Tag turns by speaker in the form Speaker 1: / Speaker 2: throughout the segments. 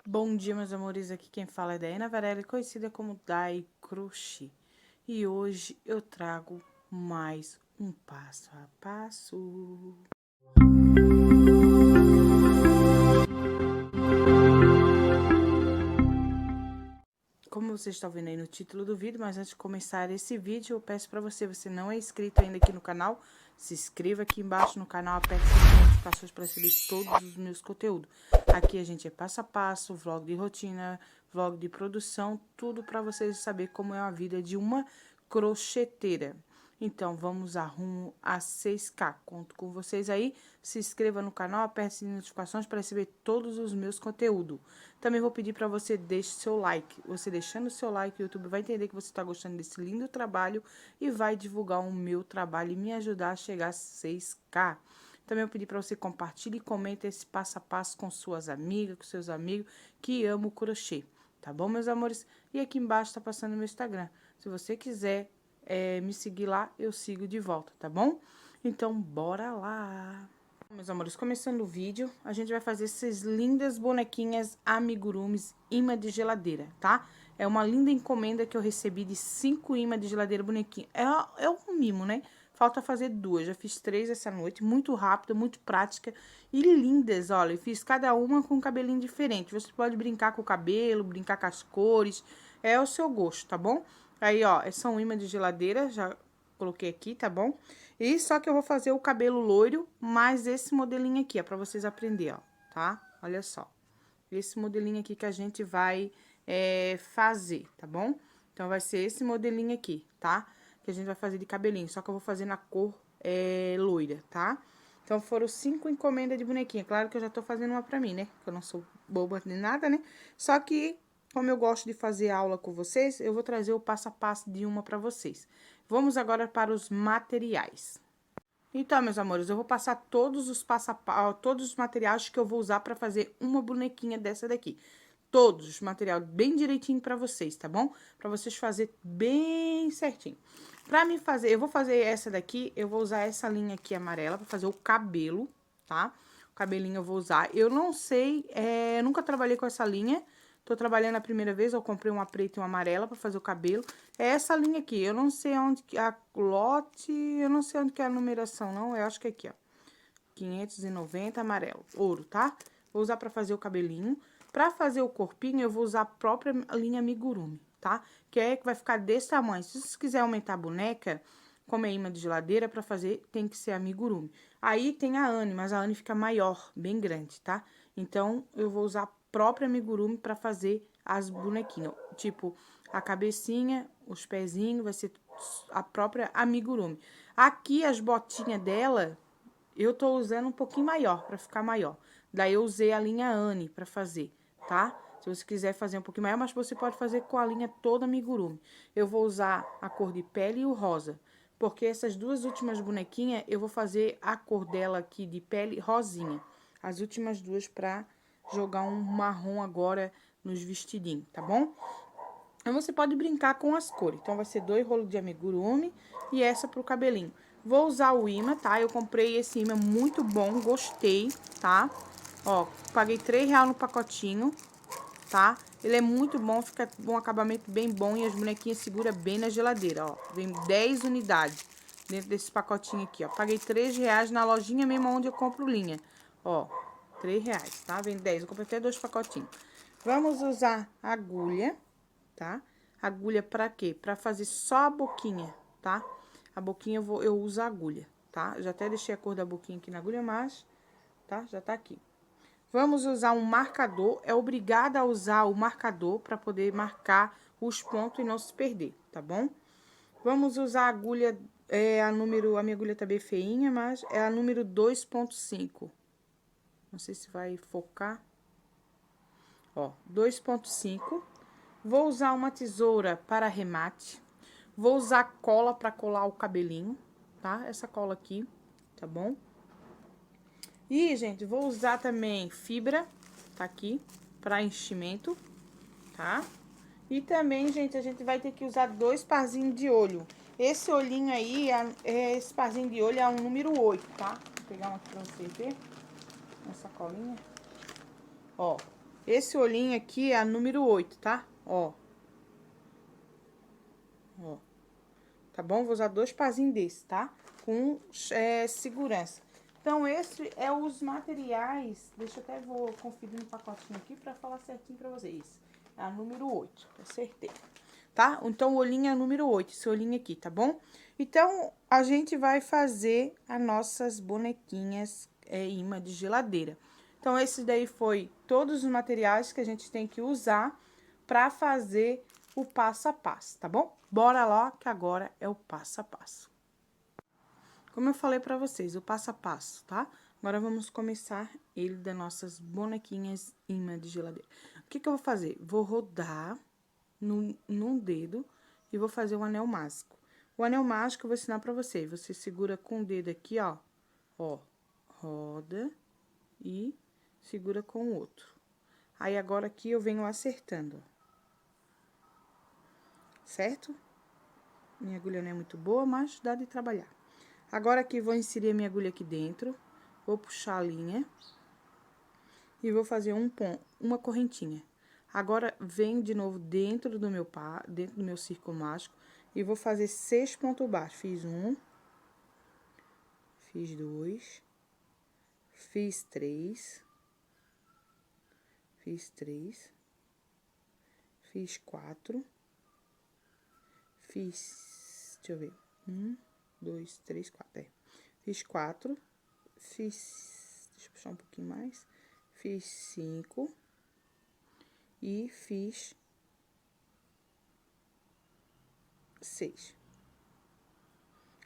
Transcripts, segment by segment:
Speaker 1: Bom dia, meus amores, aqui quem fala é Daina Varela, conhecida como Dai Crochê. E hoje eu trago mais um passo a passo. Como vocês estão vendo aí no título do vídeo, mas antes de começar esse vídeo, eu peço para você não é inscrito ainda aqui no canal, se inscreva aqui embaixo no canal, aperte as notificações para receber todos os meus conteúdos. Aqui a gente é passo a passo, vlog de rotina, vlog de produção, tudo para vocês saberem como é a vida de uma crocheteira. Então, vamos a rumo a 6K. Conto com vocês aí. Se inscreva no canal, aperte as notificações para receber todos os meus conteúdos. Também vou pedir para você deixe seu like. Você deixando seu like, o YouTube vai entender que você está gostando desse lindo trabalho e vai divulgar o meu trabalho e me ajudar a chegar a 6K. Também vou pedir para você compartilhe e comente esse passo a passo com suas amigas, com seus amigos que amam o crochê. Tá bom, meus amores? E aqui embaixo está passando o meu Instagram. Se você quiser me seguir lá, eu sigo de volta, tá bom? Então, bora lá! Meus amores, começando o vídeo, a gente vai fazer essas lindas bonequinhas amigurumis imã de geladeira, tá? É uma linda encomenda que eu recebi de 5 imãs de geladeira bonequinha. É um mimo, né? Falta fazer 2, já fiz 3 essa noite, muito rápida, muito prática e lindas, olha, eu fiz cada uma com um cabelinho diferente. Você pode brincar com o cabelo, brincar com as cores, é o seu gosto, tá bom? Aí, ó, são imãs de geladeira, já coloquei aqui, tá bom? E só que eu vou fazer o cabelo loiro, mais esse modelinho aqui, ó, pra vocês aprenderem, ó, tá? Olha só. Esse modelinho aqui que a gente vai fazer, tá bom? Então, vai ser esse modelinho aqui, tá? Que a gente vai fazer de cabelinho, só que eu vou fazer na cor loira, tá? Então, foram 5 encomendas de bonequinha. Claro que eu já tô fazendo uma pra mim, né? Que eu não sou boba nem nada, né? Só que, como eu gosto de fazer aula com vocês, eu vou trazer o passo a passo de uma pra vocês. Vamos agora para os materiais. Então, meus amores, eu vou passar todos os materiais que eu vou usar para fazer uma bonequinha dessa daqui. Todos os materiais bem direitinho para vocês, tá bom? Para vocês fazer bem certinho. Para mim fazer, eu vou fazer essa daqui, eu vou usar essa linha aqui amarela para fazer o cabelo, tá? O cabelinho eu vou usar. Eu não sei, eu nunca trabalhei com essa linha. Tô trabalhando a primeira vez, eu comprei uma preta e uma amarela pra fazer o cabelo. É essa linha aqui, eu não sei onde que a lote, eu não sei onde que é a numeração, não, eu acho que é aqui, ó. 590 amarelo, ouro, tá? Vou usar pra fazer o cabelinho. Pra fazer o corpinho, eu vou usar a própria linha amigurumi, tá? Que é que vai ficar desse tamanho. Se vocês quiserem aumentar a boneca, como é imã de geladeira, pra fazer tem que ser amigurumi. Aí tem a Anne, mas a Anne fica maior, bem grande, tá? Então, eu vou usar própria amigurumi para fazer as bonequinhas. Tipo, a cabecinha, os pezinhos, vai ser a própria amigurumi. Aqui, as botinhas dela, eu tô usando um pouquinho maior, para ficar maior. Daí, eu usei a linha Anne para fazer, tá? Se você quiser fazer um pouquinho maior, mas você pode fazer com a linha toda amigurumi. Eu vou usar a cor de pele e o rosa. Porque essas duas últimas bonequinhas, eu vou fazer a cor dela aqui de pele rosinha. As últimas duas pra jogar um marrom agora nos vestidinhos, tá bom? Então, você pode brincar com as cores. Então, vai ser 2 rolos de amigurumi e essa pro cabelinho. Vou usar o imã, tá? Eu comprei esse imã muito bom, gostei, tá? Ó, paguei R$3 no pacotinho, tá? Ele é muito bom, fica um acabamento bem bom e as bonequinhas seguram bem na geladeira, ó. Vem 10 unidades dentro desse pacotinho aqui, ó. Paguei R$3 na lojinha mesmo onde eu compro linha, ó. R$3, tá? Vem 10, eu comprei até 2 pacotinhos. Vamos usar agulha, tá? Agulha pra quê? Pra fazer só a boquinha, tá? A boquinha eu uso a agulha, tá? Eu já até deixei a cor da boquinha aqui na agulha, mas, tá? Já tá aqui. Vamos usar um marcador, é obrigada a usar o marcador para poder marcar os pontos e não se perder, tá bom? Vamos usar a agulha, a minha agulha tá bem feinha, mas é a número 2.5. Não sei se vai focar. Ó, 2.5. Vou usar uma tesoura para arremate. Vou usar cola para colar o cabelinho, tá? Essa cola aqui, tá bom? E, gente, vou usar também fibra, tá aqui, para enchimento, tá? E também, gente, a gente vai ter que usar 2 parzinhos de olho. Esse olhinho aí, esse parzinho de olho é o número 8, tá? Vou pegar um aqui pra vocês verem. Essa colinha. Ó, Esse olhinho aqui é a número 8, tá? Ó. Ó. Tá bom? Vou usar 2 pazinhos desse, tá? Com segurança. Então, esse é os materiais. Deixa eu até vou conferir no pacotinho aqui pra falar certinho pra vocês. É a número 8, acertei. Tá? Então, o olhinho é a número 8, esse olhinho aqui, tá bom? Então, a gente vai fazer as nossas bonequinhas imã de geladeira. Então, esse daí foi todos os materiais que a gente tem que usar pra fazer o passo a passo, tá bom? Bora lá, que agora é o passo a passo. Como eu falei pra vocês, o passo a passo, tá? Agora, vamos começar ele das nossas bonequinhas imã de geladeira. O que que eu vou fazer? Vou rodar num dedo e vou fazer um anel mágico. O anel mágico eu vou ensinar pra você. Você segura com o dedo aqui, ó, roda e segura com o outro. Aí, agora aqui eu venho acertando, ó. Certo? Minha agulha não é muito boa, mas dá de trabalhar. Agora, aqui, vou inserir a minha agulha aqui dentro, vou puxar a linha e vou fazer uma correntinha. Agora, venho de novo dentro do meu círculo mágico e vou fazer 6 pontos baixos. Fiz 1, fiz 2, fiz 3, fiz 3, fiz 4, fiz, deixa eu ver, 1, 2, 3, 4, fiz 4, fiz, deixa eu puxar um pouquinho mais, fiz 5 e fiz 6.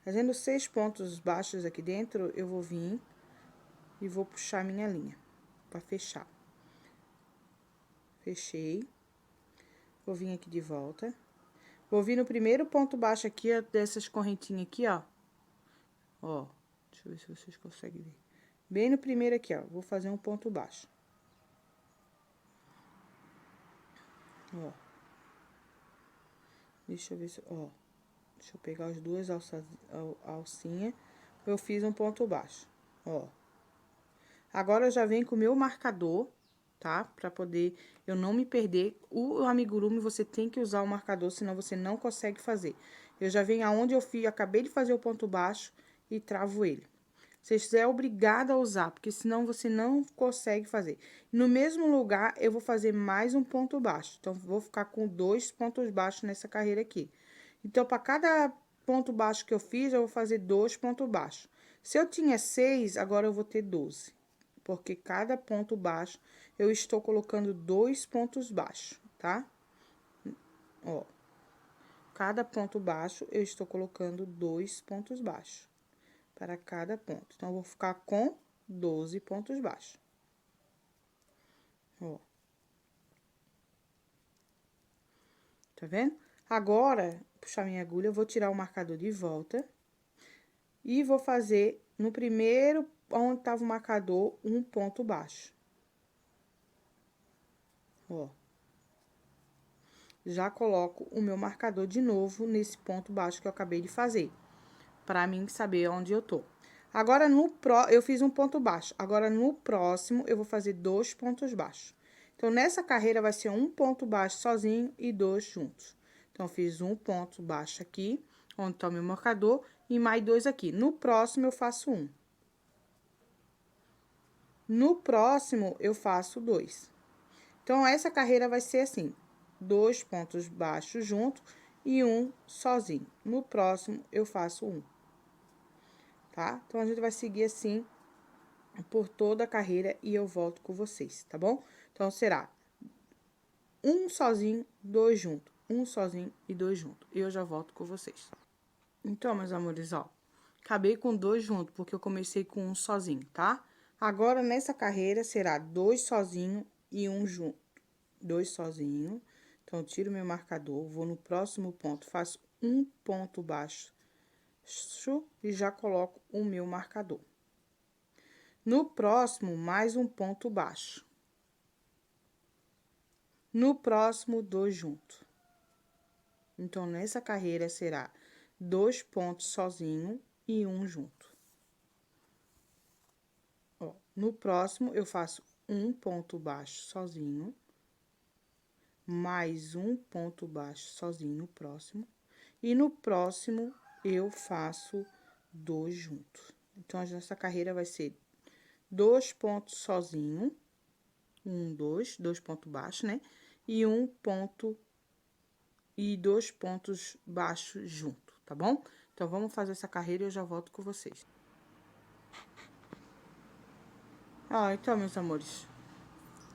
Speaker 1: Fazendo 6 pontos baixos aqui dentro, eu vou vir e vou puxar minha linha pra fechar. Fechei. Vou vir aqui de volta. Vou vir no primeiro ponto baixo aqui, ó, dessas correntinhas aqui, ó. Ó, deixa eu ver se vocês conseguem ver. Bem no primeiro aqui, ó, vou fazer um ponto baixo. Ó. Deixa eu ver se, ó. Deixa eu pegar as duas alcinhas. Eu fiz um ponto baixo, ó. Agora, eu já venho com o meu marcador, tá? Pra poder eu não me perder. O amigurumi, você tem que usar o marcador, senão você não consegue fazer. Eu já venho aonde eu acabei de fazer o ponto baixo e travo ele. Você é obrigado a usar, porque senão você não consegue fazer. No mesmo lugar, eu vou fazer mais um ponto baixo. Então, vou ficar com 2 pontos baixos nessa carreira aqui. Então, para cada ponto baixo que eu fiz, eu vou fazer 2 pontos baixos. Se eu tinha 6, agora eu vou ter 12. Porque cada ponto baixo, eu estou colocando 2 pontos baixos, tá? Ó. Cada ponto baixo, eu estou colocando 2 pontos baixos para cada ponto. Então, eu vou ficar com 12 pontos baixos. Ó. Tá vendo? Agora, puxar minha agulha, eu vou tirar o marcador de volta e vou fazer no primeiro, onde tava o marcador, um ponto baixo. Ó. Já coloco o meu marcador de novo nesse ponto baixo que eu acabei de fazer, pra mim saber onde eu tô. Agora, eu fiz um ponto baixo. Agora, no próximo, eu vou fazer 2 pontos baixos. Então, nessa carreira, vai ser um ponto baixo sozinho e 2 juntos. Então, fiz um ponto baixo aqui, onde tá o meu marcador, e mais 2 aqui. No próximo, eu faço 1. No próximo, eu faço 2. Então, essa carreira vai ser assim, 2 pontos baixos juntos e 1 sozinho. No próximo, eu faço 1. Tá? Então, a gente vai seguir assim por toda a carreira e eu volto com vocês, tá bom? Então, será 1 sozinho, 2 junto, 1 sozinho e 2 junto. E eu já volto com vocês. Então, meus amores, ó, acabei com 2 juntos, porque eu comecei com 1 sozinho, tá? Agora, nessa carreira, será 2 sozinho e 1 junto. 2 sozinho. Então, tiro meu marcador, vou no próximo ponto, faço um ponto baixo e já coloco o meu marcador. No próximo, mais um ponto baixo. No próximo, 2 juntos. Então, nessa carreira, será 2 pontos sozinho e 1 junto. Ó, no próximo, eu faço um ponto baixo sozinho, mais um ponto baixo sozinho no próximo, e no próximo eu faço 2 juntos. Então, a nossa carreira vai ser 2 pontos sozinho, 1, 2, 2 pontos baixos, né? E 1 ponto e 2 pontos baixos junto, tá bom? Então, vamos fazer essa carreira e eu já volto com vocês. Ó, então, meus amores,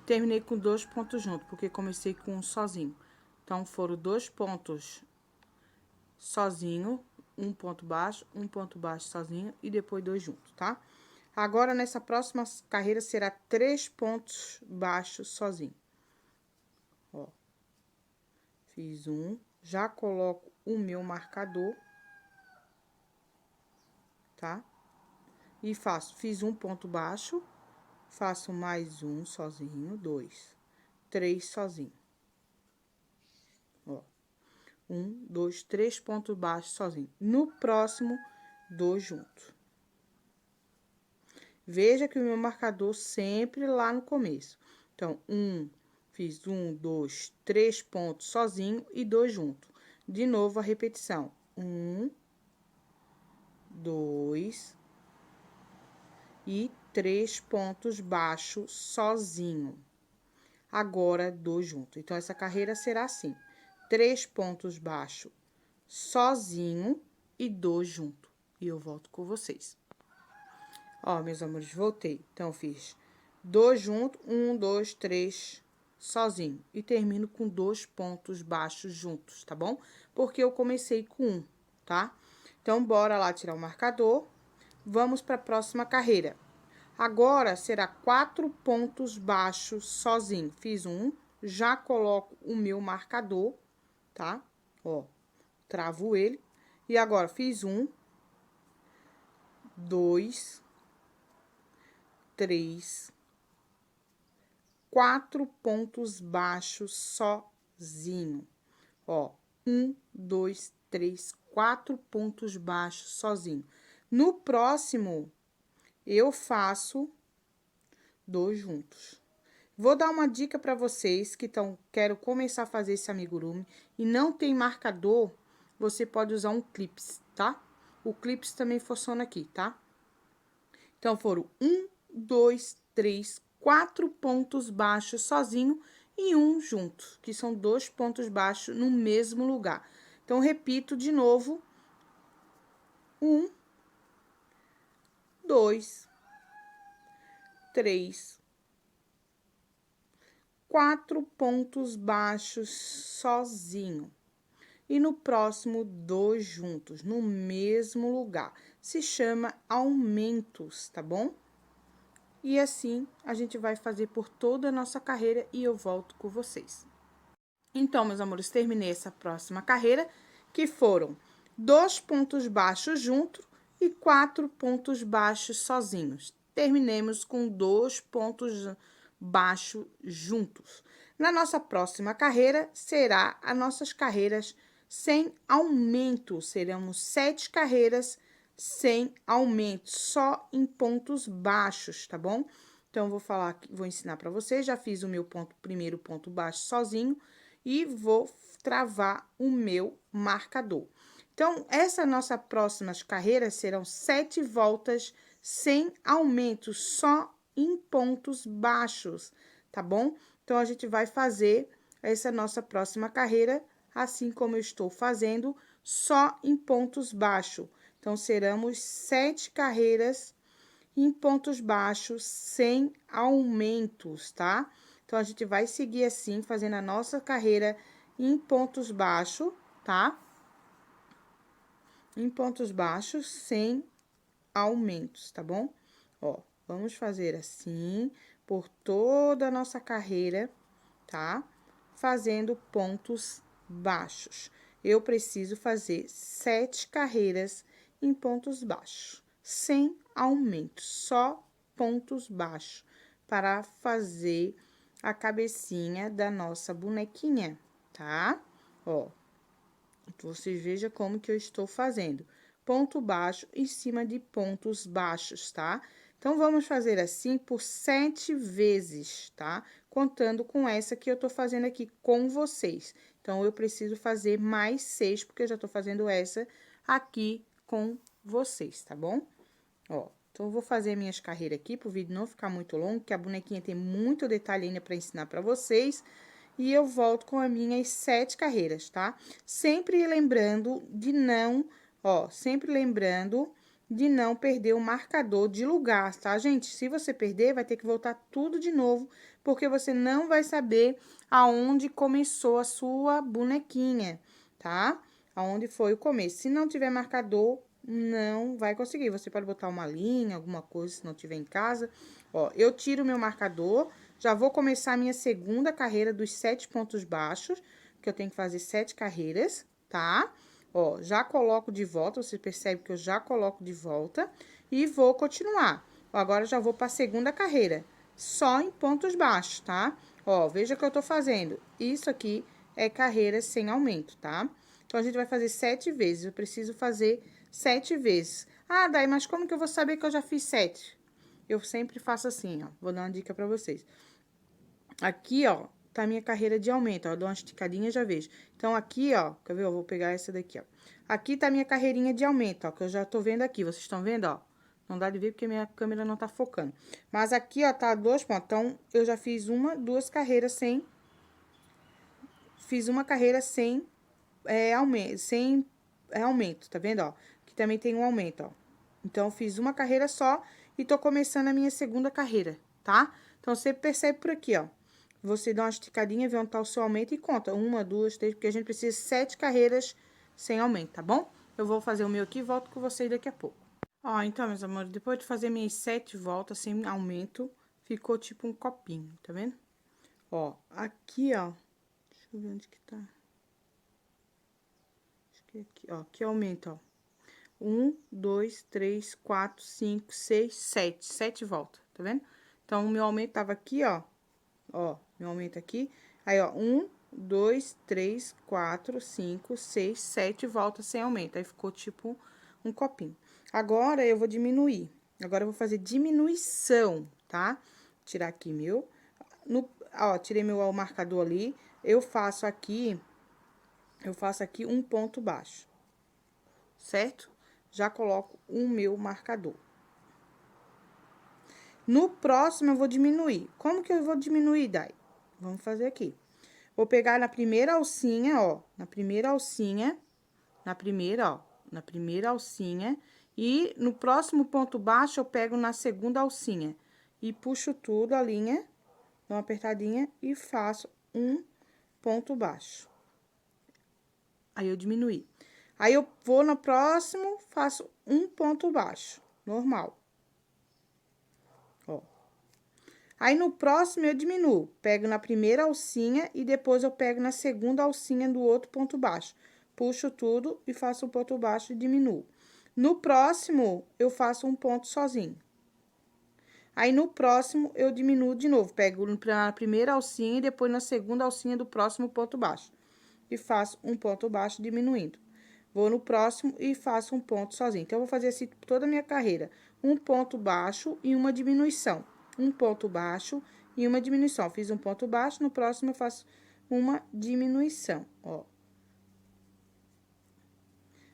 Speaker 1: terminei com 2 pontos juntos, porque comecei com um sozinho. Então, foram 2 pontos sozinho, um ponto baixo sozinho e depois 2 juntos, tá? Agora, nessa próxima carreira, será 3 pontos baixos sozinho. Ó, fiz um, já coloco o meu marcador, tá? E fiz um ponto baixo, faço mais um sozinho, 2, 3 sozinho. Ó, 1, 2, 3 pontos baixos sozinho. No próximo, 2 juntos. Veja que o meu marcador sempre lá no começo. Então, fiz 1, 2, 3 pontos sozinho e 2 juntos. De novo, a repetição. 1, 2 e 3 pontos baixos sozinho. Agora, 2 juntos. Então, essa carreira será assim: 3 pontos baixos sozinho e 2 juntos. E eu volto com vocês. Ó, meus amores, voltei. Então, fiz 2 juntos, 1, 2, 3 sozinho. E termino com 2 pontos baixos juntos, tá bom? Porque eu comecei com 1, tá? Então, bora lá tirar o marcador. Vamos para a próxima carreira. Agora, será 4 pontos baixos sozinho. Fiz um, já coloco o meu marcador, tá? Ó, travo ele. E agora, fiz 1, 2, 3, 4 pontos baixos sozinho. Ó, 1, 2, 3, 4 pontos baixos sozinho. No próximo, eu faço 2 juntos. Vou dar uma dica para vocês que quero começar a fazer esse amigurumi e não tem marcador, você pode usar um clips, tá? O clips também funciona aqui, tá? Então, foram 1, 2, 3, 4 pontos baixos sozinho e 1 junto, que são 2 pontos baixos no mesmo lugar. Então, repito de novo. 1, 2, 3, 4 pontos baixos sozinho. E no próximo, 2 juntos, no mesmo lugar. Se chama aumentos, tá bom? E assim, a gente vai fazer por toda a nossa carreira e eu volto com vocês. Então, meus amores, terminei essa próxima carreira, que foram 2 pontos baixos juntos e 4 pontos baixos sozinhos. Terminemos com 2 pontos baixos juntos. Na nossa próxima carreira, será as nossas carreiras sem aumento. Serão 7 carreiras sem aumento, só em pontos baixos, tá bom? Então, vou ensinar para vocês. Já fiz o meu primeiro ponto baixo sozinho e vou travar o meu marcador. Então, essa nossa próximas carreiras serão 7 voltas sem aumento, só em pontos baixos, tá bom? Então, a gente vai fazer essa nossa próxima carreira, assim como eu estou fazendo, só em pontos baixos. Então, serão 7 carreiras em pontos baixos, sem aumentos, tá? Então, a gente vai seguir assim, fazendo a nossa carreira em pontos baixos, tá? Em pontos baixos, sem aumentos, tá bom? Ó, vamos fazer assim, por toda a nossa carreira, tá? Fazendo pontos baixos. Eu preciso fazer 7 carreiras em pontos baixos, sem aumento, só pontos baixos, para fazer a cabecinha da nossa bonequinha, tá? Ó, vocês vejam como que eu estou fazendo. Ponto baixo em cima de pontos baixos, tá? Então, vamos fazer assim por 7 vezes, tá? Contando com essa que eu tô fazendo aqui com vocês. Então, eu preciso fazer mais 6, porque eu já tô fazendo essa aqui com vocês, tá bom? Ó, então, eu vou fazer minhas carreiras aqui, pro vídeo não ficar muito longo, que a bonequinha tem muito detalhe ainda pra ensinar pra vocês. E eu volto com as minhas 7 carreiras, tá? Sempre lembrando de não, ó, sempre lembrando de não perder o marcador de lugar, tá, gente? Se você perder, vai ter que voltar tudo de novo, porque você não vai saber aonde começou a sua bonequinha, tá? Aonde foi o começo. Se não tiver marcador, não vai conseguir. Você pode botar uma linha, alguma coisa, se não tiver em casa. Ó, eu tiro o meu marcador, já vou começar a minha segunda carreira dos 7 pontos baixos, que eu tenho que fazer 7 carreiras, tá? Ó, já coloco de volta, você percebe que eu já coloco de volta e vou continuar. Ó, agora, já vou para a segunda carreira, só em pontos baixos, tá? Ó, veja o que eu tô fazendo. Isso aqui é carreira sem aumento, tá? Então, a gente vai fazer 7 vezes, eu preciso fazer 7 vezes. Ah, Dai, mas como que eu vou saber que eu já fiz 7? Eu sempre faço assim, ó, vou dar uma dica pra vocês. Aqui, ó, tá a minha carreira de aumento, ó, eu dou uma esticadinha e já vejo. Então, aqui, ó, quer ver? Eu vou pegar essa daqui, ó. Aqui tá a minha carreirinha de aumento, ó, que eu já tô vendo aqui, vocês estão vendo, ó? Não dá de ver porque minha câmera não tá focando. Mas aqui, ó, tá 2 pontos, então, eu já fiz 2 carreiras sem... Fiz uma carreira sem aumento, tá vendo, ó? Que também tem um aumento, ó. Então, eu fiz uma carreira só e tô começando a minha segunda carreira, tá? Então, você percebe por aqui, ó. Você dá uma esticadinha, vê onde tá o seu aumento e conta. 1, 2, 3, porque a gente precisa de 7 carreiras sem aumento, tá bom? Eu vou fazer o meu aqui e volto com vocês daqui a pouco. Ó, então, meus amores, depois de fazer minhas 7 voltas sem aumento, ficou tipo um copinho, tá vendo? Ó, aqui, ó, deixa eu ver onde que tá. Acho que é aqui, ó, que aumenta, ó. 1, 2, 3, 4, 5, 6, 7. 7 voltas, tá vendo? Então, o meu aumento tava aqui, ó. Ó, meu aumento aqui. Aí, ó, 1, 2, 3, 4, 5, 6, 7 voltas sem aumento. Aí, ficou tipo um copinho. Agora, eu vou diminuir. Agora, eu vou fazer diminuição, tá? Tirar aqui meu. Ó, tirei meu marcador ali. Eu faço aqui um ponto baixo, certo? Já coloco o meu marcador. No próximo, eu vou diminuir. Como que eu vou diminuir, Dai? Vamos fazer aqui. Vou pegar na primeira alcinha, ó, na primeira alcinha, na primeira alcinha, e no próximo ponto baixo, eu pego na segunda alcinha. E puxo tudo a linha, dou uma apertadinha e faço um ponto baixo. Aí, eu diminuí. Aí, eu vou no próximo, faço um ponto baixo, normal. Ó. Aí, no próximo, eu diminuo. Pego na primeira alcinha e depois eu pego na segunda alcinha do outro ponto baixo. Puxo tudo e faço um ponto baixo e diminuo. No próximo, eu faço um ponto sozinho. Aí, no próximo, eu diminuo de novo. Pego na primeira alcinha e depois na segunda alcinha do próximo ponto baixo. E faço um ponto baixo diminuindo. Vou no próximo e faço um ponto sozinho. Então, eu vou fazer assim toda a minha carreira. Um ponto baixo e uma diminuição. Um ponto baixo e uma diminuição. Fiz um ponto baixo, no próximo eu faço uma diminuição, ó.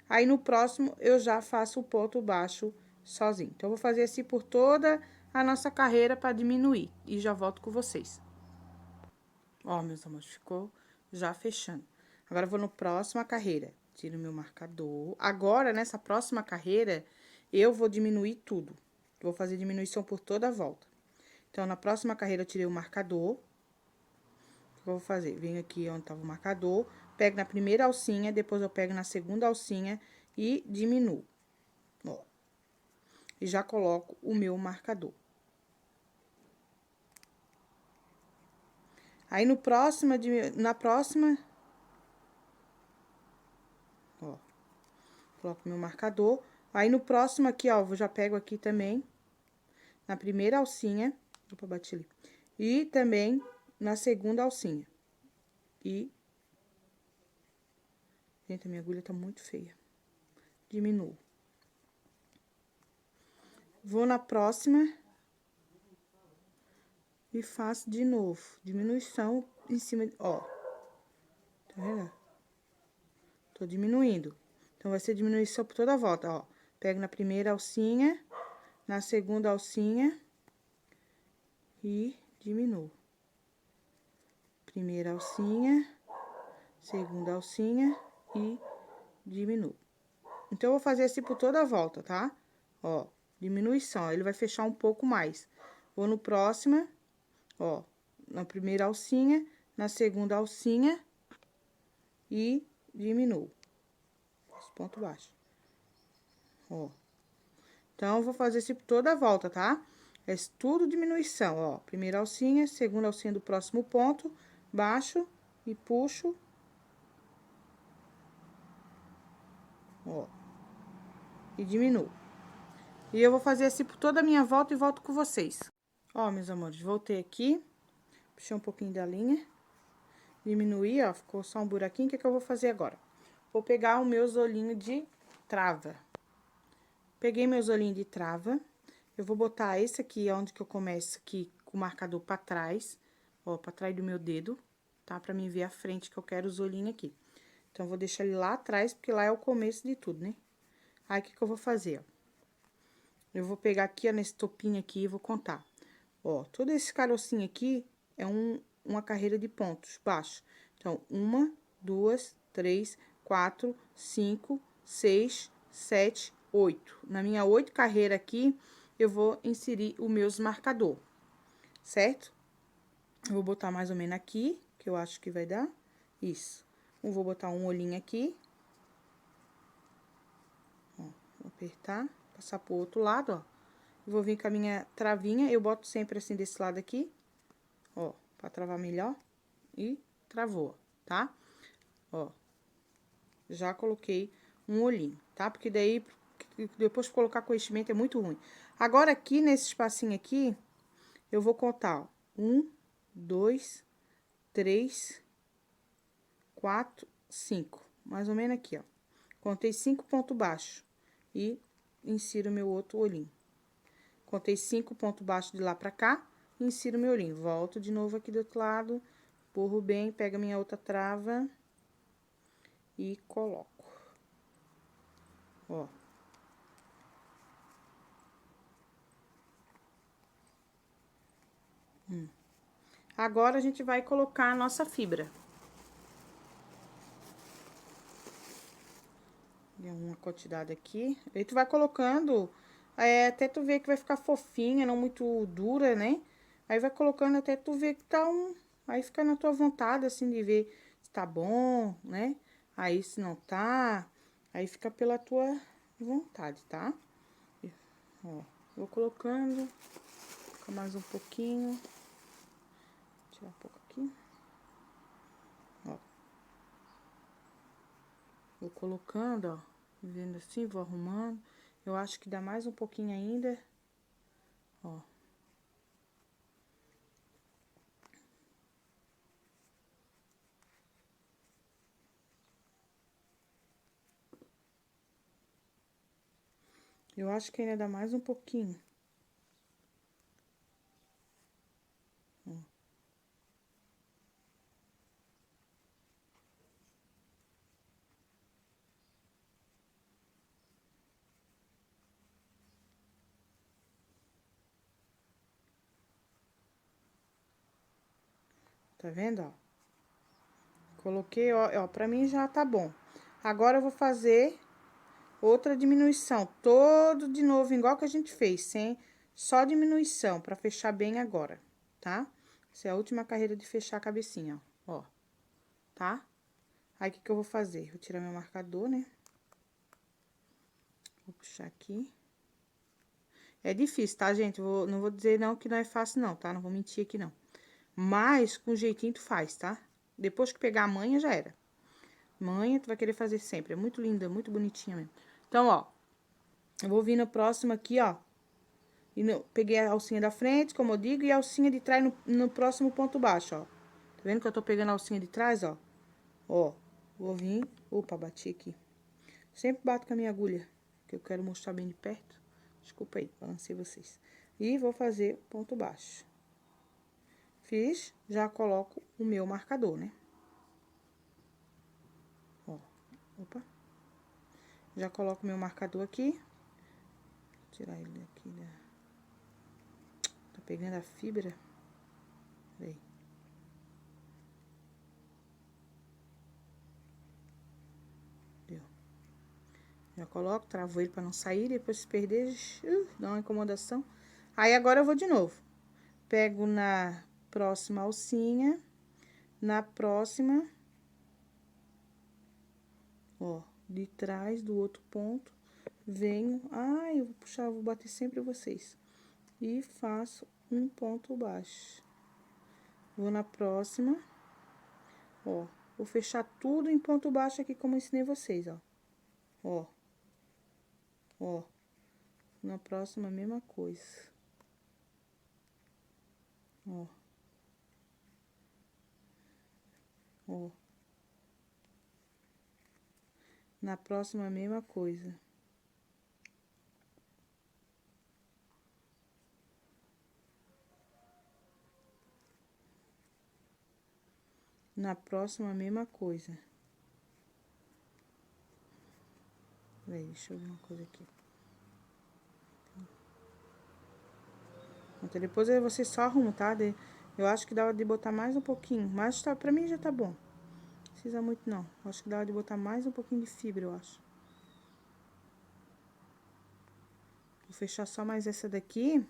Speaker 1: Aí, no próximo, eu já faço o ponto baixo sozinho. Então, eu vou fazer assim por toda a nossa carreira para diminuir. E já volto com vocês. Ó, meus amores, ficou já fechando. Agora, eu vou no próxima carreira. Tiro meu marcador. Agora, nessa próxima carreira, eu vou diminuir tudo. Vou fazer diminuição por toda a volta. Então, na próxima carreira, eu tirei o marcador. O que eu vou fazer? Venho aqui onde tava o marcador, pego na primeira alcinha, depois eu pego na segunda alcinha e diminuo. Ó. E já coloco o meu marcador. Aí, na próxima... Ó. Coloco meu marcador. Aí, no próximo aqui, ó, eu já pego aqui também, na primeira alcinha, opa, bati ali, e também na segunda alcinha. E... Gente, a minha agulha tá muito feia. Diminuo. Vou na próxima. E faço de novo. Diminuição em cima, ó. Tá vendo? Tô diminuindo. Então, vai ser diminuição por toda a volta, ó. Pego na primeira alcinha, na segunda alcinha e diminuo. Primeira alcinha, segunda alcinha e diminuo. Então, eu vou fazer assim por toda a volta, tá? Ó, diminuição, ele vai fechar um pouco mais. Vou no próximo, ó, na primeira alcinha, na segunda alcinha e diminuo. Faço ponto baixo. Ó. Então, eu vou fazer isso por toda a volta, tá? É tudo diminuição, ó. Primeira alcinha, segunda alcinha do próximo ponto, baixo e puxo. Ó. E diminuo. E eu vou fazer assim por toda a minha volta e volto com vocês. Ó, meus amores, voltei aqui. Puxei um pouquinho da linha. Diminuí, ó, ficou só um buraquinho. O que que eu vou fazer agora? Vou pegar o meus olhinhos de trava. Peguei meus olhinhos de trava. Eu vou botar esse aqui, onde que eu começo aqui, com o marcador pra trás. Ó, pra trás do meu dedo, tá? Pra mim ver a frente que eu quero os olhinhos aqui. Então, eu vou deixar ele lá atrás, porque lá é o começo de tudo, né? Aí, o que que eu vou fazer, ó? Eu vou pegar aqui, ó, nesse topinho aqui e vou contar. Ó, todo esse carocinho aqui é uma carreira de pontos baixos. Então, 1, 2, 3, 4, 5, 6, 7, 8. Na minha 8 carreira aqui, eu vou inserir os meus marcador, certo? Eu vou botar mais ou menos aqui, que eu acho que vai dar. Isso. Eu vou botar um olhinho aqui. Ó, vou apertar, passar pro outro lado, ó. Vou vir com a minha travinha, eu boto sempre assim desse lado aqui, ó, pra travar melhor. E travou, tá? Ó, já coloquei um olhinho, tá? Porque daí, depois de colocar com enchimento é muito ruim. Agora, aqui nesse espacinho aqui, eu vou contar, ó. 1, 2, 3, 4, 5. Mais ou menos aqui, ó. Contei 5 pontos baixos e insiro meu outro olhinho. Contei 5 pontos baixos de lá pra cá, e insiro meu olhinho. Volto de novo aqui do outro lado, empurro bem, pego a minha outra trava e coloco. Ó. Agora, a gente vai colocar a nossa fibra. Deu uma quantidade aqui. Aí, tu vai colocando, até tu ver que vai ficar fofinha, não muito dura, né? Aí, vai colocando até tu ver que tá Aí, fica na tua vontade, assim, de ver se tá bom, né? Aí, se não tá, aí fica pela tua vontade, tá? Ó, vou colocando, fica mais um pouquinho. Vou tirar um pouco aqui. Ó. Vou colocando, ó, vendo assim, vou arrumando. Eu acho que dá mais um pouquinho ainda. Ó. Eu acho que ainda dá mais um pouquinho. Ó. Tá vendo, ó? Coloquei, ó, pra mim já tá bom. Agora, eu vou fazer outra diminuição, todo de novo, igual que a gente fez, sem só diminuição, pra fechar bem agora, tá? Essa é a última carreira de fechar a cabecinha, ó, tá? Aí, o que que eu vou fazer? Vou tirar meu marcador, né? Vou puxar aqui. É difícil, tá, gente? Não vou dizer não que não é fácil, não, tá? Não vou mentir aqui, não. Mas, com jeitinho, tu faz, tá? Depois que pegar a manha, já era. Manha, tu vai querer fazer sempre. É muito linda, muito bonitinha mesmo. Então, ó, eu vou vir no próximo aqui, ó. Peguei a alcinha da frente, como eu digo, e a alcinha de trás no próximo ponto baixo, ó. Tá vendo que eu tô pegando a alcinha de trás, ó? Ó, vou vir... Opa, bati aqui. Sempre bato com a minha agulha, que eu quero mostrar bem de perto. Desculpa aí, balancei vocês. E vou fazer ponto baixo. Fiz, já coloco o meu marcador, né? Ó, opa. Já coloco o meu marcador aqui. Vou tirar ele daqui, né? Tá pegando a fibra. Peraí. Deu. Já coloco, travo ele pra não sair, depois se perder, dá uma incomodação. Aí, agora eu vou de novo. Pego na próxima alcinha, na próxima, ó, de trás do outro ponto, venho, eu vou puxar, vou bater sempre vocês. E faço um ponto baixo. Vou na próxima, ó, vou fechar tudo em ponto baixo aqui, como eu ensinei vocês, ó. Ó. Ó. Na próxima, a mesma coisa. Ó. Ó. Na próxima, a mesma coisa. Na próxima, a mesma coisa. Peraí, deixa eu ver uma coisa aqui. Então, depois aí você só arruma, tá? Eu acho que dá de botar mais um pouquinho. Mas tá, pra mim já tá bom. Não precisa muito, não. Acho que dá de botar mais um pouquinho de fibra, eu acho. Vou fechar só mais essa daqui.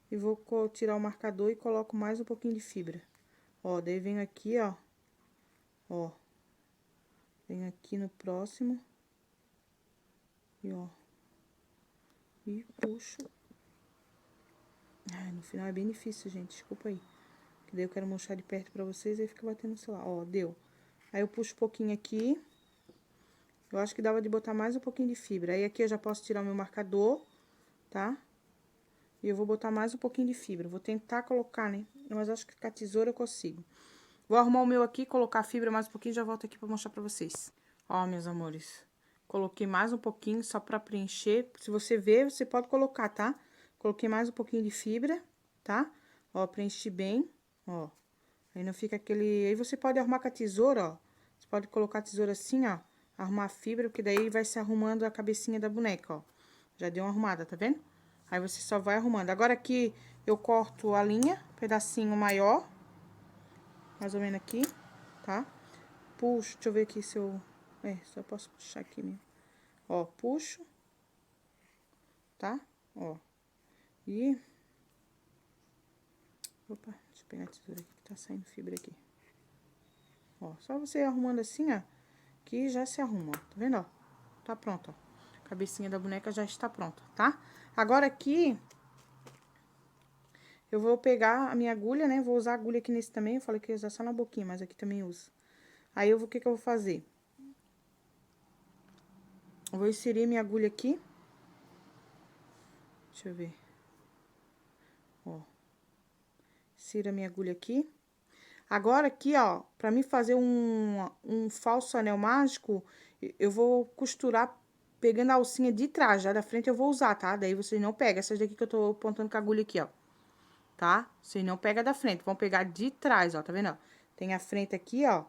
Speaker 1: E vou tirar o marcador e coloco mais um pouquinho de fibra. Ó, daí venho aqui, ó. Ó. Venho aqui no próximo. E, ó. E puxo. Ai, no final é bem difícil, gente. Desculpa aí. Que daí eu quero mostrar de perto pra vocês e fica batendo no celular. Ó, deu. Aí eu puxo um pouquinho aqui. Eu acho que dava de botar mais um pouquinho de fibra. Aí aqui eu já posso tirar o meu marcador, tá? E eu vou botar mais um pouquinho de fibra. Vou tentar colocar, né? Mas acho que com a tesoura eu consigo. Vou arrumar o meu aqui, colocar a fibra mais um pouquinho e já volto aqui pra mostrar pra vocês. Ó, meus amores. Coloquei mais um pouquinho só pra preencher. Se você ver, você pode colocar, tá? Coloquei mais um pouquinho de fibra, tá? Ó, preenchi bem, ó. Aí não fica aquele... Aí você pode arrumar com a tesoura, ó. Você pode colocar a tesoura assim, ó. Arrumar a fibra, porque daí vai se arrumando a cabecinha da boneca, ó. Já deu uma arrumada, tá vendo? Aí você só vai arrumando. Agora aqui eu corto a linha, pedacinho maior. Mais ou menos aqui, tá? Puxo, deixa eu ver aqui se eu... só posso puxar aqui mesmo. Ó, puxo. Tá? Ó. E... Opa, deixa eu pegar a tesoura aqui, que tá saindo fibra aqui. Ó, só você arrumando assim, ó, que já se arruma, ó. Tá vendo, ó? Tá pronto, ó. A cabecinha da boneca já está pronta, tá? Agora aqui... Eu vou pegar a minha agulha, né? Vou usar a agulha aqui nesse também. Eu falei que ia usar só na boquinha, mas aqui também uso. Aí, o que que eu vou fazer? Eu vou inserir minha agulha aqui. Deixa eu ver. Ó. Insiro a minha agulha aqui. Agora, aqui, ó, pra mim fazer um falso anel mágico, eu vou costurar pegando a alcinha de trás. Já da frente eu vou usar, tá? Daí vocês não pegam. Essas daqui que eu tô apontando com a agulha aqui, ó. Tá? Vocês não pegam da frente, vão pegar de trás, ó, tá vendo, ó? Tem a frente aqui, ó,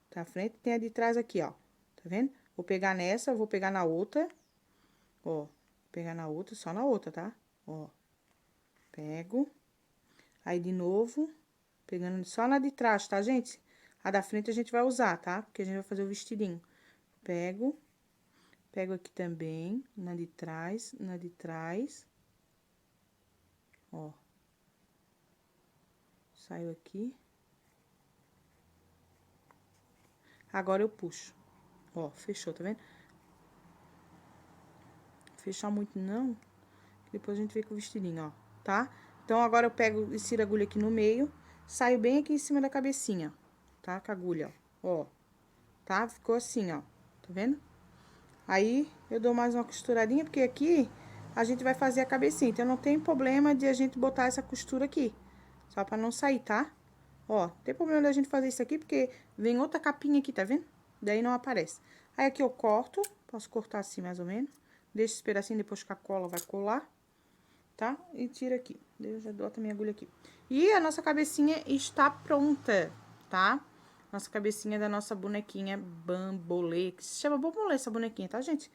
Speaker 1: tá a frente, tem a de trás aqui, ó, tá vendo? Vou pegar nessa, vou pegar na outra, ó, pegar na outra, só na outra, tá? Ó, pego, aí de novo, pegando só na de trás, tá, gente? A da frente a gente vai usar, tá? Porque a gente vai fazer o vestidinho. Pego aqui também, na de trás, ó. Saiu aqui. Agora eu puxo. Ó, fechou, tá vendo? Fechar muito não, depois a gente vê com o vestidinho, ó, tá? Então, agora eu pego, insiro a agulha aqui no meio, saio bem aqui em cima da cabecinha, tá? Com a agulha, ó, tá? Ficou assim, ó, tá vendo? Aí, eu dou mais uma costuradinha, porque aqui a gente vai fazer a cabecinha, então não tem problema de a gente botar essa costura aqui, só pra não sair, tá? Ó, não tem problema da gente fazer isso aqui, porque vem outra capinha aqui, tá vendo? Daí não aparece. Aí, aqui eu corto, posso cortar assim mais ou menos, Deixa esse pedacinho, depois que a cola vai colar, tá? E tira aqui. Eu já boto a minha agulha aqui. E a nossa cabecinha está pronta, tá? Nossa cabecinha da nossa bonequinha bambolê, que se chama bambolê essa bonequinha, tá, gente?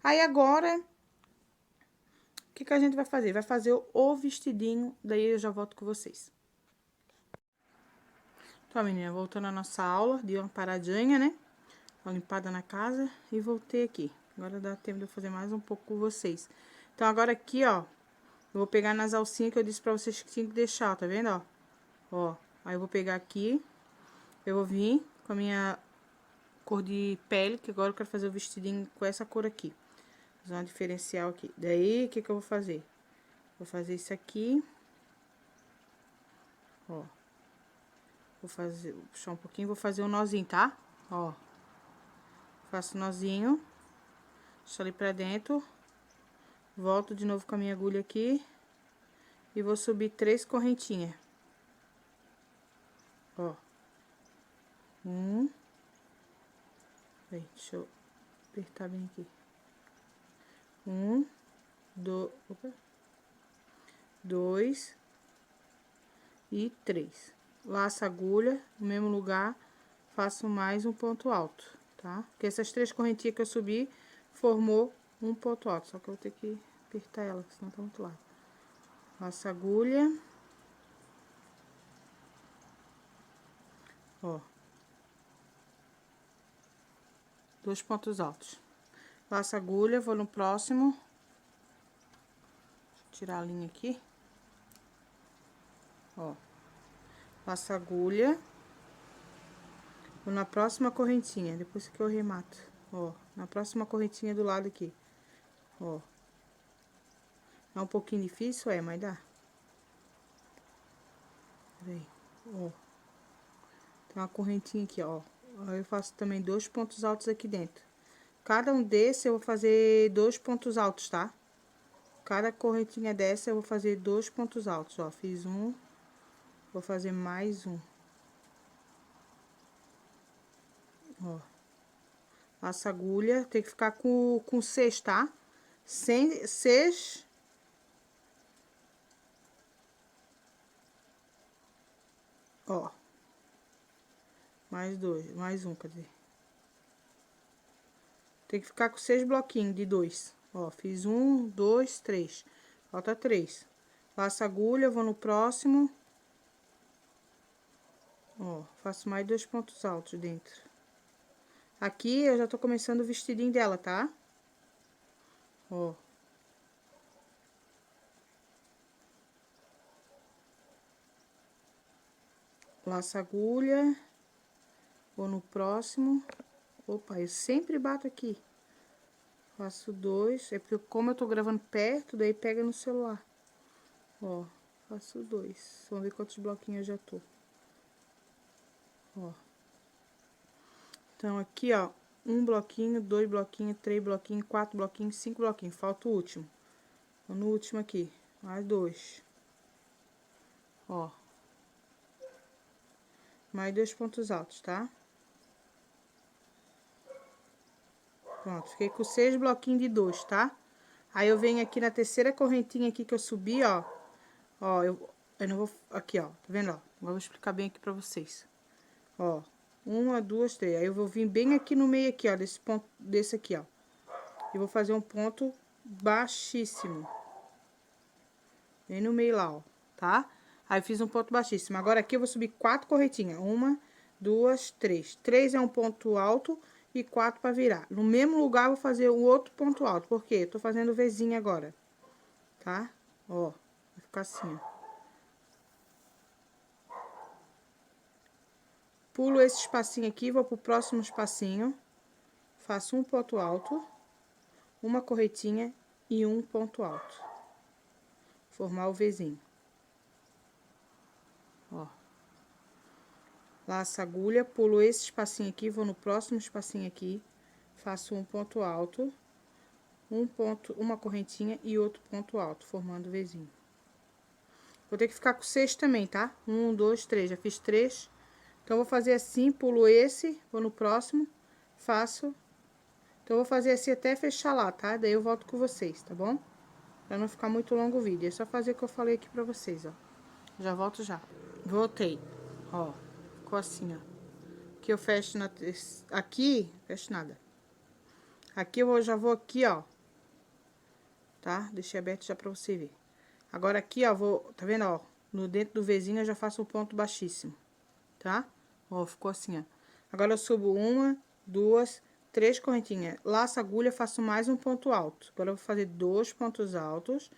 Speaker 1: Aí, agora, o que a gente vai fazer? Vai fazer o vestidinho, daí eu já volto com vocês. Então, menina, voltando à nossa aula, dei uma paradinha, né? Uma limpada na casa e voltei aqui. Agora dá tempo de eu fazer mais um pouco com vocês. Então, agora aqui, ó, eu vou pegar nas alcinhas que eu disse pra vocês que tinha que deixar, tá vendo, ó? Ó, aí eu vou pegar aqui, eu vou vir com a minha cor de pele, que agora eu quero fazer o vestidinho com essa cor aqui. Fazer uma diferencial aqui. Daí, o que eu vou fazer? Vou fazer isso aqui. Ó. Vou fazer, puxar um pouquinho, vou fazer um nozinho, tá? Ó. Faço nozinho. Deixo ali pra dentro. Volto de novo com a minha agulha aqui. E vou subir 3 correntinhas. Ó. Deixa eu apertar bem aqui. 2 e 3. Laço a agulha no mesmo lugar, faço mais um ponto alto, tá? Porque essas 3 correntinhas que eu subi formou um ponto alto, só que eu vou ter que apertar ela, senão tá muito largo. Laço a agulha. Ó. 2 pontos altos. Laço a agulha, vou no próximo. Deixa eu tirar a linha aqui. Ó. Laço a agulha. Vou na próxima correntinha, depois que eu remato. Ó, na próxima correntinha do lado aqui. Ó. É um pouquinho difícil, mas dá. Vem, ó. Tem uma correntinha aqui, ó. Aí eu faço também 2 pontos altos aqui dentro. Cada um desses eu vou fazer 2 pontos altos, tá? Cada correntinha dessa eu vou fazer 2 pontos altos, ó. Fiz um, vou fazer mais um. Ó. Laço a agulha, tem que ficar com 6, tá? Sem 6. Ó. Mais 2, mais um, quer dizer. Tem que ficar com 6 bloquinhos de 2. Ó, fiz 1, 2, 3. Falta 3. Laço a agulha, vou no próximo. Ó, faço mais 2 pontos altos dentro. Aqui eu já tô começando o vestidinho dela, tá? Ó. Laço a agulha. Vou no próximo. Opa, eu sempre bato aqui. Faço 2. É porque como eu tô gravando perto, daí pega no celular. Ó, faço 2. Vamos ver quantos bloquinhos eu já tô. Ó. Então, aqui, ó, 1 bloquinho, 2 bloquinhos, 3 bloquinhos, 4 bloquinhos, 5 bloquinhos. Falta o último. Vou no último aqui. Mais 2. Ó. Mais 2 pontos altos, tá? Pronto, fiquei com 6 bloquinhos de 2, tá? Aí, eu venho aqui na terceira correntinha aqui que eu subi, ó. Ó, eu não vou... Aqui, ó, tá vendo, ó? Vou explicar bem aqui pra vocês. Ó, 1, 2, 3. Aí, eu vou vir bem aqui no meio aqui, ó, desse ponto, desse aqui, ó. E vou fazer um ponto baixíssimo. Bem no meio lá, ó, tá? Aí, eu fiz um ponto baixíssimo. Agora, aqui eu vou subir 4 correntinhas. 1, 2, 3. 3 é um ponto alto e 4 pra virar. No mesmo lugar, eu vou fazer o outro ponto alto. Por quê? Eu tô fazendo Vzinho agora, tá? Ó, vai ficar assim, ó. Pulo esse espacinho aqui, vou pro próximo espacinho. Faço um ponto alto, uma correntinha e um ponto alto. Formar o Vzinho. Ó. Laço a agulha, pulo esse espacinho aqui, vou no próximo espacinho aqui. Faço um ponto alto, uma correntinha e outro ponto alto, formando o Vzinho. Vou ter que ficar com 6 também, tá? 1, 2, 3, já fiz 3. Então, vou fazer assim, pulo esse, vou no próximo, faço Então, eu vou fazer assim até fechar lá, tá? Daí eu volto com vocês, tá bom? Pra não ficar muito longo o vídeo. É só fazer o que eu falei aqui pra vocês, ó. Já volto já. Voltei. Ó, ficou assim, ó. Aqui eu fecho na... Aqui, fecho nada. Aqui eu já vou aqui, ó. Tá? Deixei aberto já pra você ver. Agora aqui, ó, vou... Tá vendo, ó? No dentro do Vzinho eu já faço um ponto baixíssimo. Tá? Ó, ficou assim, ó. Agora eu subo uma, duas, três correntinhas. Laço a agulha, faço mais um ponto alto. Agora eu vou fazer 2 pontos altos,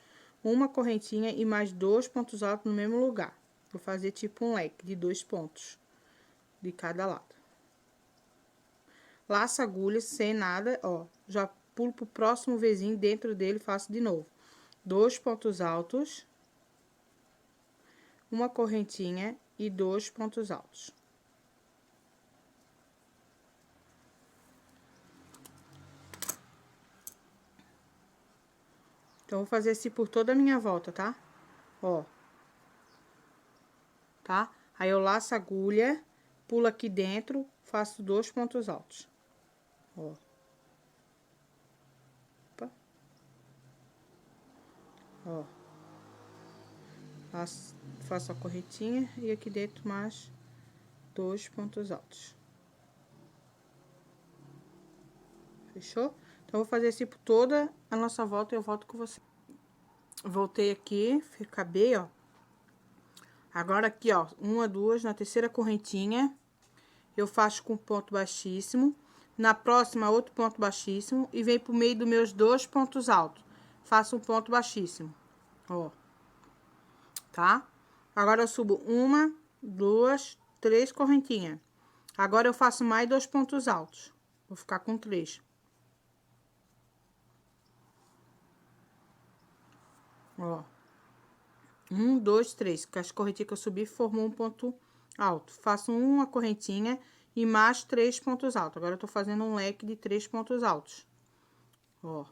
Speaker 1: uma correntinha e mais 2 pontos altos no mesmo lugar. Vou fazer tipo um leque de 2 pontos de cada lado. Laço a agulha sem nada, ó. Já pulo pro próximo Vzinho, dentro dele faço de novo. 2 pontos altos, uma correntinha e 2 pontos altos. Então, vou fazer assim por toda a minha volta, tá? Ó. Tá? Aí, eu laço a agulha, pulo aqui dentro, faço 2 pontos altos. Ó. Opa. Ó. Faço a correntinha e aqui dentro mais 2 pontos altos. Fechou? Então, vou fazer assim por toda a nossa volta e eu volto com você. Voltei aqui, acabei, ó. Agora, aqui, ó, uma, duas, na terceira correntinha, eu faço com ponto baixíssimo. Na próxima, outro ponto baixíssimo. E vem pro meio dos meus 2 pontos altos. Faço um ponto baixíssimo, ó. Tá? Agora, eu subo uma, duas, três correntinhas. Agora, eu faço mais 2 pontos altos. Vou ficar com 3. Ó. 1, 2, 3. Com as correntinhas que eu subi, formou um ponto alto. Faço uma correntinha e mais 3 pontos altos. Agora, eu tô fazendo um leque de 3 pontos altos. Ó.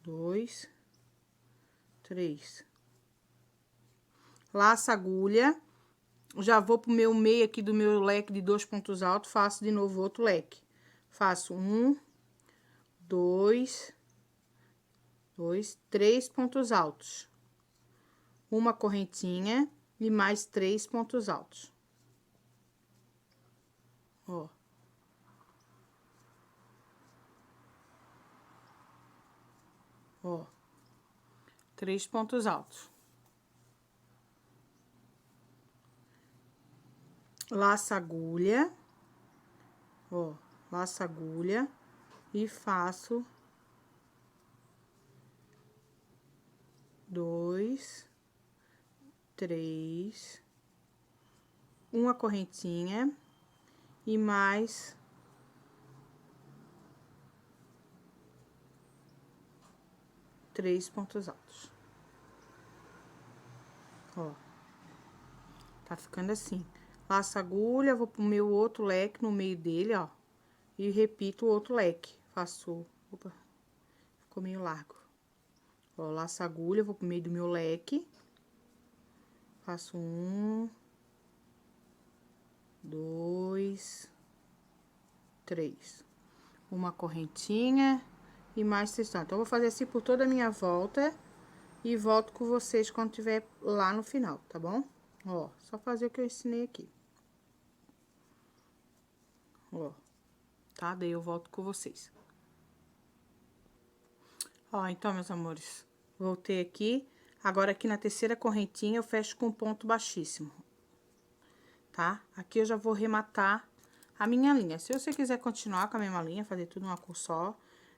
Speaker 1: 2, 3. Laço a agulha. Já vou pro meu meio aqui do meu leque de 2 pontos altos. Faço de novo outro leque. Faço 1, 2, 3 pontos altos. Uma correntinha e mais 3 pontos altos. Ó. Ó. 3 pontos altos. Laço a agulha. Ó. Laço a agulha e faço 2, 3, uma correntinha e mais 3 pontos altos. Ó. Tá ficando assim. Laço a agulha, vou pro meu outro leque no meio dele, ó. E repito o outro leque. Faço... Opa, ficou meio largo. Ó, laço a agulha, vou pro meio do meu leque. Faço 1, 2, 3. Uma correntinha e mais 6. Então, eu vou fazer assim por toda a minha volta e volto com vocês quando tiver lá no final, tá bom? Ó, só fazer o que eu ensinei aqui. Ó, tá? Daí eu volto com vocês. Ó, então, meus amores, voltei aqui. Agora, aqui na terceira correntinha, eu fecho com ponto baixíssimo, tá? Aqui eu já vou rematar a minha linha. Se você quiser continuar com a mesma linha, fazer tudo numa cor só,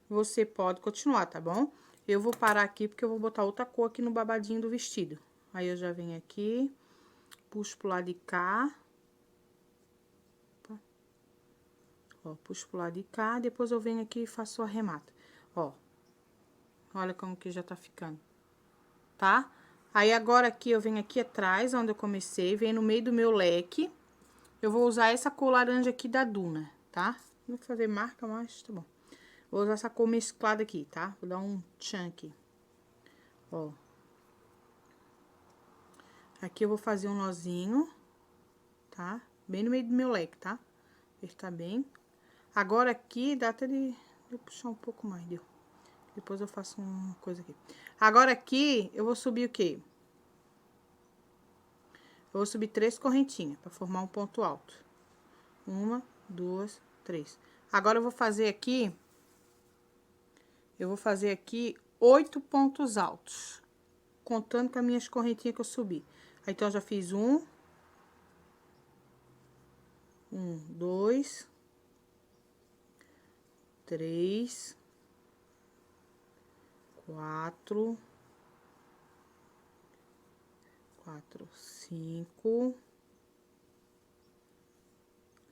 Speaker 1: você pode continuar, tá bom? Eu vou parar aqui porque eu vou botar outra cor aqui no babadinho do vestido. Aí, eu já venho aqui, puxo pro lado de cá. Opa. Ó, puxo pro lado de cá, depois eu venho aqui e faço o arremate. Ó, olha como que já tá ficando, tá? Aí, agora aqui, eu venho aqui atrás, onde eu comecei, venho no meio do meu leque. Eu vou usar essa cor laranja aqui da Duna, tá? Não vou fazer marca, mas tá bom. Vou usar essa cor mesclada aqui, tá? Vou dar um tchan aqui. Ó. Aqui eu vou fazer um nozinho, tá? Bem no meio do meu leque, tá? Apertar bem. Agora aqui, dá até de puxar um pouco mais, deu. Depois eu faço uma coisa aqui. Agora aqui, eu vou subir o quê? Eu vou subir 3 correntinhas, pra formar um ponto alto. 1, 2, 3. Agora, eu vou fazer aqui... 8 pontos altos. Contando com as minhas correntinhas que eu subi. Aí, então, eu já fiz 1, 2, 3, 4, 5,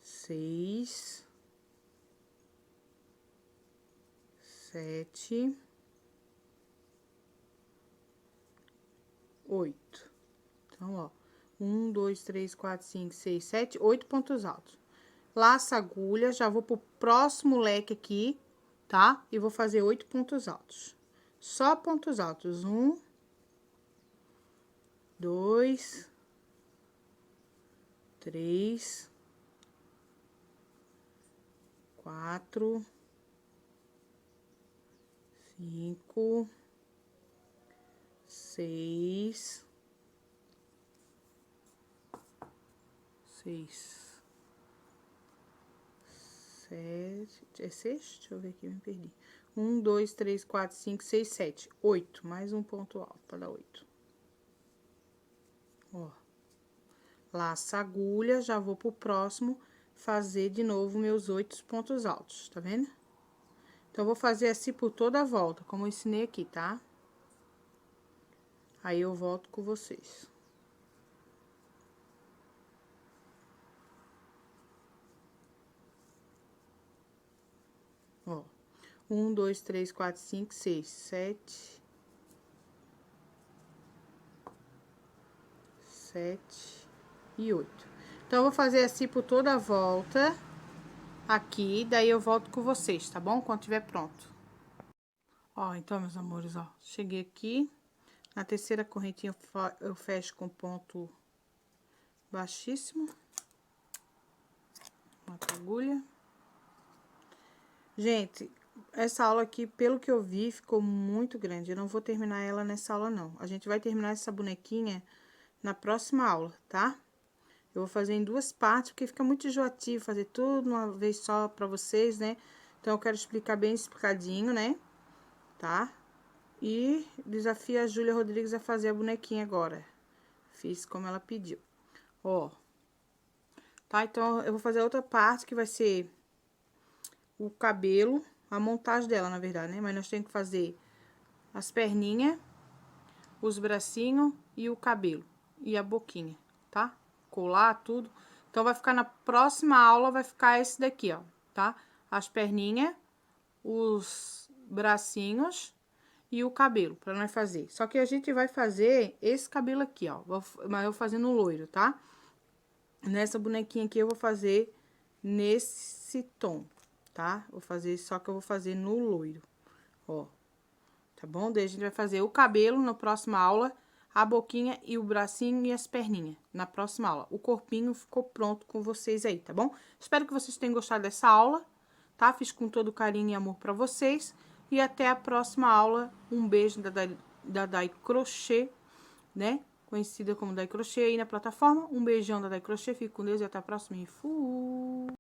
Speaker 1: 6, 7, 8. Então, ó, 1, 2, 3, 4, 5, 6, 7, 8 pontos altos. Laço a agulha, já vou pro próximo leque aqui, tá? E vou fazer 8 pontos altos. Só pontos altos. 1, 2, 3, 4, 5, 6, 7, é 6? Deixa eu ver aqui, me perdi. 1, 2, 3, 4, 5, 6, 7, 8. Mais um ponto alto para dar 8. Ó. Laço a agulha, já vou pro próximo fazer de novo meus 8 pontos altos, tá vendo? Então, eu vou fazer assim por toda a volta, como eu ensinei aqui, tá? Aí, eu volto com vocês. Ó, 1, 2, 3, 4, 5, 6, 7, 7 e 8. Então, eu vou fazer assim por toda a volta aqui, daí eu volto com vocês, tá bom? Quando tiver pronto. Ó, então, meus amores, ó, cheguei aqui, na terceira correntinha eu fecho com ponto baixíssimo. Mata a agulha. Gente, essa aula aqui, pelo que eu vi, ficou muito grande. Eu não vou terminar ela nessa aula, não. A gente vai terminar essa bonequinha na próxima aula, tá? Eu vou fazer em 2 partes, porque fica muito enjoativo fazer tudo uma vez só pra vocês, né? Então, eu quero explicar bem explicadinho, né? Tá? E desafio a Júlia Rodrigues a fazer a bonequinha agora. Fiz como ela pediu. Ó. Tá? Então, eu vou fazer outra parte que vai ser o cabelo, a montagem dela, na verdade, né? Mas nós temos que fazer as perninhas, os bracinhos e o cabelo. E a boquinha, tá? Colar tudo. Então, vai ficar na próxima aula, vai ficar esse daqui, ó, tá? As perninhas, os bracinhos e o cabelo, pra nós fazer. Só que a gente vai fazer esse cabelo aqui, ó. Mas eu vou fazer no loiro, tá? Nessa bonequinha aqui, eu vou fazer nesse tom, tá? Vou fazer, só que eu vou fazer no loiro, ó. Tá bom? Daí a gente vai fazer o cabelo na próxima aula, a boquinha e o bracinho e as perninhas na próxima aula. O corpinho ficou pronto com vocês aí, tá bom? Espero que vocês tenham gostado dessa aula, tá? Fiz com todo carinho e amor pra vocês. E até a próxima aula. Um beijo da Dai Crochê, né? Conhecida como Dai Crochê aí na plataforma. Um beijão da Dai Crochê. Fique com Deus e até a próxima. E fui!